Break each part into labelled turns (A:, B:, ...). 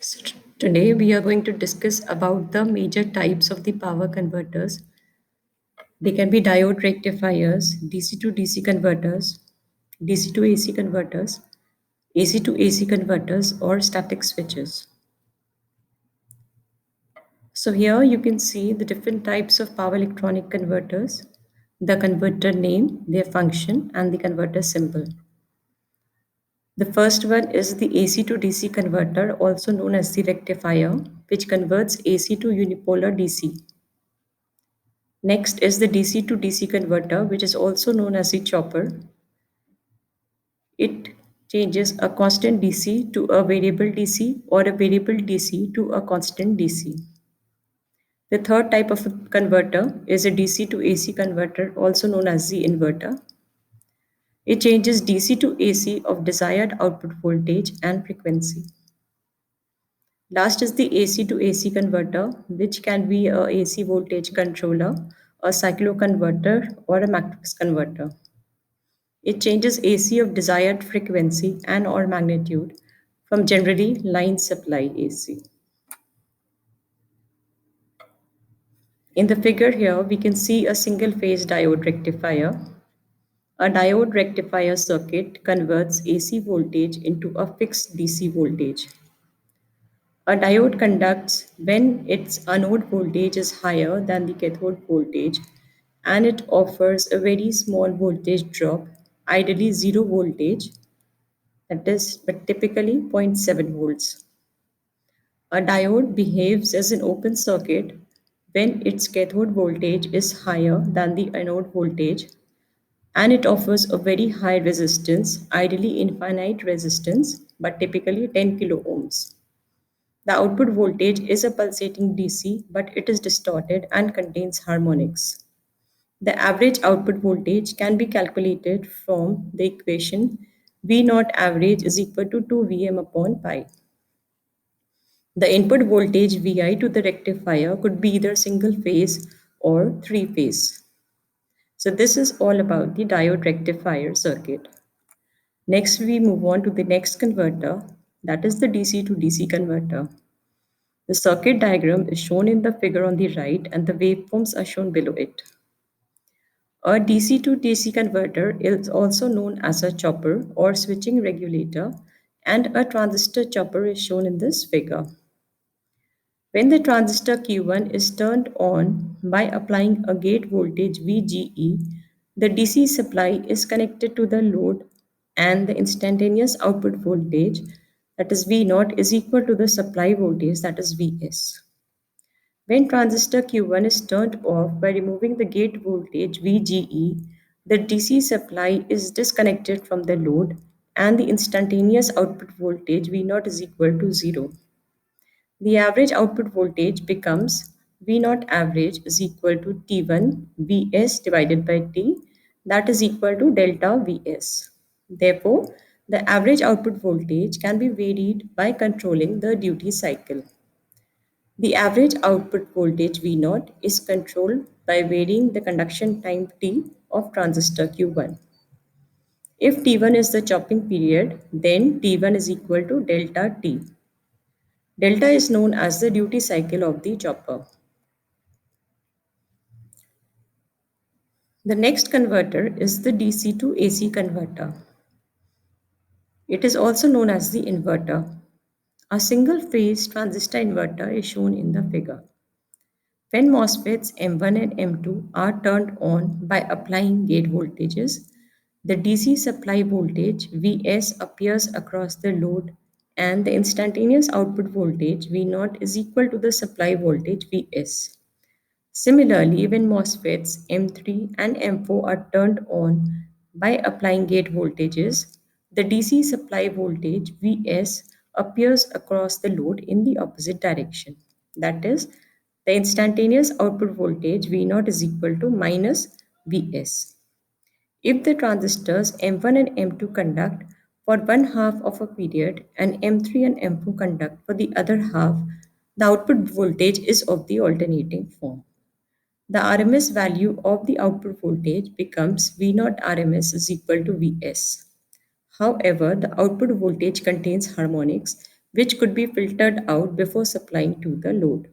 A: So today we are going to discuss about the major types of the power converters. They can be diode rectifiers, DC to DC converters, DC to AC converters, AC to AC converters, or static switches. So here you can see the different types of power electronic converters, the converter name, their function, and the converter symbol. The first one is the AC to DC converter, also known as the rectifier, which converts AC to unipolar DC. Next is the DC to DC converter, which is also known as the chopper. It changes a constant DC to a variable DC or a variable DC to a constant DC. The third type of a converter is a DC to AC converter, also known as the inverter. It changes DC to AC of desired output voltage and frequency. Last is the AC to AC converter, which can be a AC voltage controller, a cycloconverter, or a matrix converter. It changes AC of desired frequency and or magnitude from generally line supply AC. In the figure here, we can see a single phase diode rectifier. A diode rectifier circuit converts AC voltage into a fixed DC voltage. A diode conducts when its anode voltage is higher than the cathode voltage and it offers a very small voltage drop, ideally zero voltage, that is, but typically zero point 0.7 volts. A diode behaves as an open circuit when its cathode voltage is higher than the anode voltage and it offers a very high resistance, ideally infinite resistance, but typically 10 kilo ohms. The output voltage is a pulsating DC, but it is distorted and contains harmonics. The average output voltage can be calculated from the equation V naught average is equal to 2 Vm upon pi. The input voltage Vi to the rectifier could be either single phase or three phase. So this is all about the diode rectifier circuit. Next, we move on to the next converter, that is the DC to DC converter. The circuit diagram is shown in the figure on the right and the waveforms are shown below it. A DC to DC converter is also known as a chopper or switching regulator, and a transistor chopper is shown in this figure. When the transistor Q1 is turned on by applying a gate voltage VGE, the DC supply is connected to the load and the instantaneous output voltage, that is V naught, is equal to the supply voltage, that is Vs. When transistor Q1 is turned off by removing the gate voltage VGE, the DC supply is disconnected from the load and the instantaneous output voltage V naught is equal to 0. The average output voltage becomes V naught average is equal to T1 Vs divided by T, that is equal to delta Vs. Therefore, the average output voltage can be varied by controlling the duty cycle. The average output voltage V naught is controlled by varying the conduction time T of transistor Q1. If T1 is the chopping period, then T1 is equal to delta T. Delta is known as the duty cycle of the chopper. The next converter is the DC to AC converter. It is also known as the inverter. A single-phase transistor inverter is shown in the figure. When MOSFETs M1 and M2 are turned on by applying gate voltages, the DC supply voltage Vs appears across the load and the instantaneous output voltage V0 is equal to the supply voltage Vs. Similarly, when MOSFETs M3 and M4 are turned on by applying gate voltages, the DC supply voltage Vs appears across the load in the opposite direction. That is, the instantaneous output voltage V0 is equal to minus Vs. If the transistors M1 and M2 conduct for one half of a period and M3 and M4 conduct for the other half, the output voltage is of the alternating form. The RMS value of the output voltage becomes V0 RMS is equal to Vs. However, the output voltage contains harmonics, which could be filtered out before supplying to the load.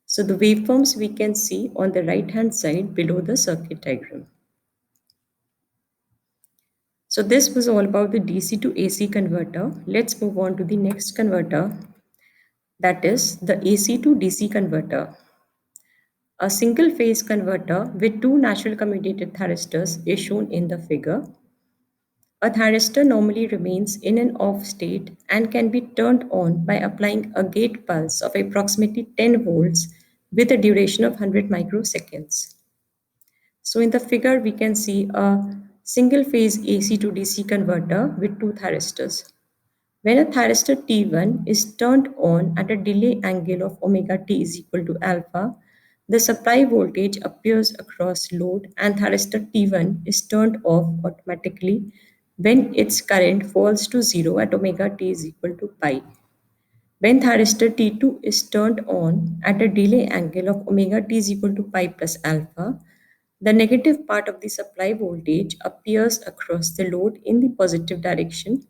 A: So the waveforms we can see on the right hand side below the circuit diagram. So this was all about the DC to AC converter. Let's move on to the next converter, that is the AC to DC converter. A single phase converter with two natural commutative thyristors is shown in the figure. A thyristor normally remains in an off state and can be turned on by applying a gate pulse of approximately 10 volts with a duration of 100 microseconds. So in the figure, we can see a single phase AC to DC converter with two thyristors. When a thyristor T1 is turned on at a delay angle of omega t is equal to alpha, the supply voltage appears across load and thyristor T1 is turned off automatically when its current falls to 0 at omega t is equal to pi. When thyristor T2 is turned on at a delay angle of omega t is equal to pi plus alpha, the negative part of the supply voltage appears across the load in the positive direction,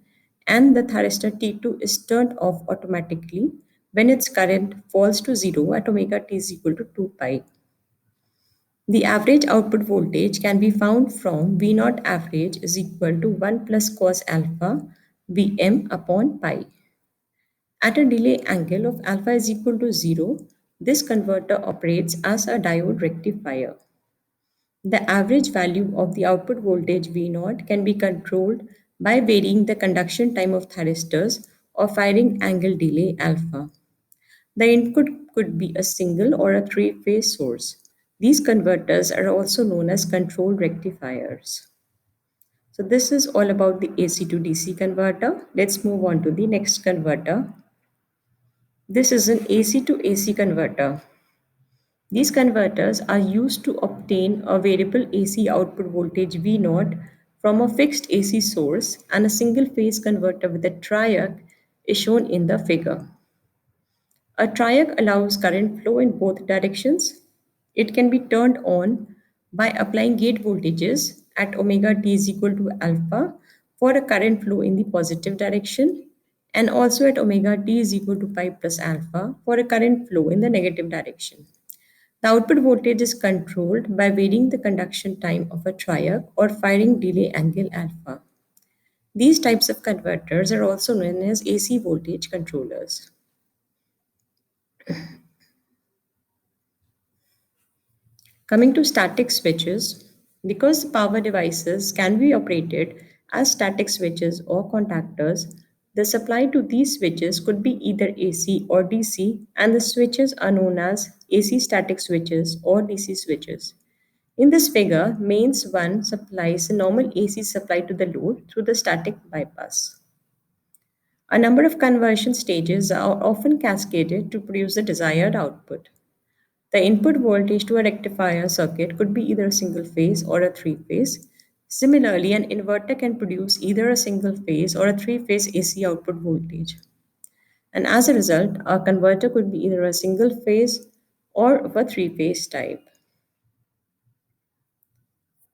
A: and the thyristor T2 is turned off automatically when its current falls to 0 at omega t is equal to 2 pi. The average output voltage can be found from V naught average is equal to 1 plus cos alpha Vm upon pi. At a delay angle of alpha is equal to 0, this converter operates as a diode rectifier. The average value of the output voltage V0 can be controlled by varying the conduction time of thyristors or firing angle delay alpha. The input could be a single or a three-phase source. These converters are also known as control rectifiers. So this is all about the AC to DC converter. Let's move on to the next converter. This is an AC to AC converter. These converters are used to obtain a variable AC output voltage V0 from a fixed AC source, and a single phase converter with a triac is shown in the figure. A triac allows current flow in both directions. It can be turned on by applying gate voltages at omega t is equal to alpha for a current flow in the positive direction, and also at omega t is equal to pi plus alpha for a current flow in the negative direction. The output voltage is controlled by varying the conduction time of a triac or firing delay angle alpha. These types of converters are also known as AC voltage controllers. Coming to static switches, because power devices can be operated as static switches or contactors, the supply to these switches could be either AC or DC, and the switches are known as AC static switches or DC switches. In this figure, mains 1 supplies a normal AC supply to the load through the static bypass. A number of conversion stages are often cascaded to produce the desired output. The input voltage to a rectifier circuit could be either a single phase or a three phase. Similarly, an inverter can produce either a single phase or a three phase AC output voltage. And as a result, a converter could be either a single phase or of a three phase type.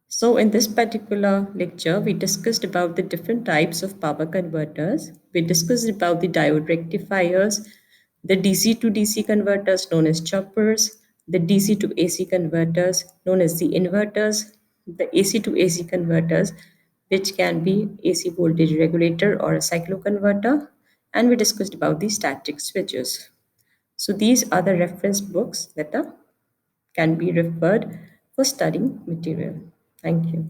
A: So in this particular lecture, we discussed about the different types of power converters. We discussed about the diode rectifiers, the DC to DC converters known as choppers, the DC to AC converters known as the inverters, the AC to AC converters, which can be AC voltage regulator or a cycloconverter, and we discussed about the static switches. So these are the reference books that can be referred for studying material. Thank you.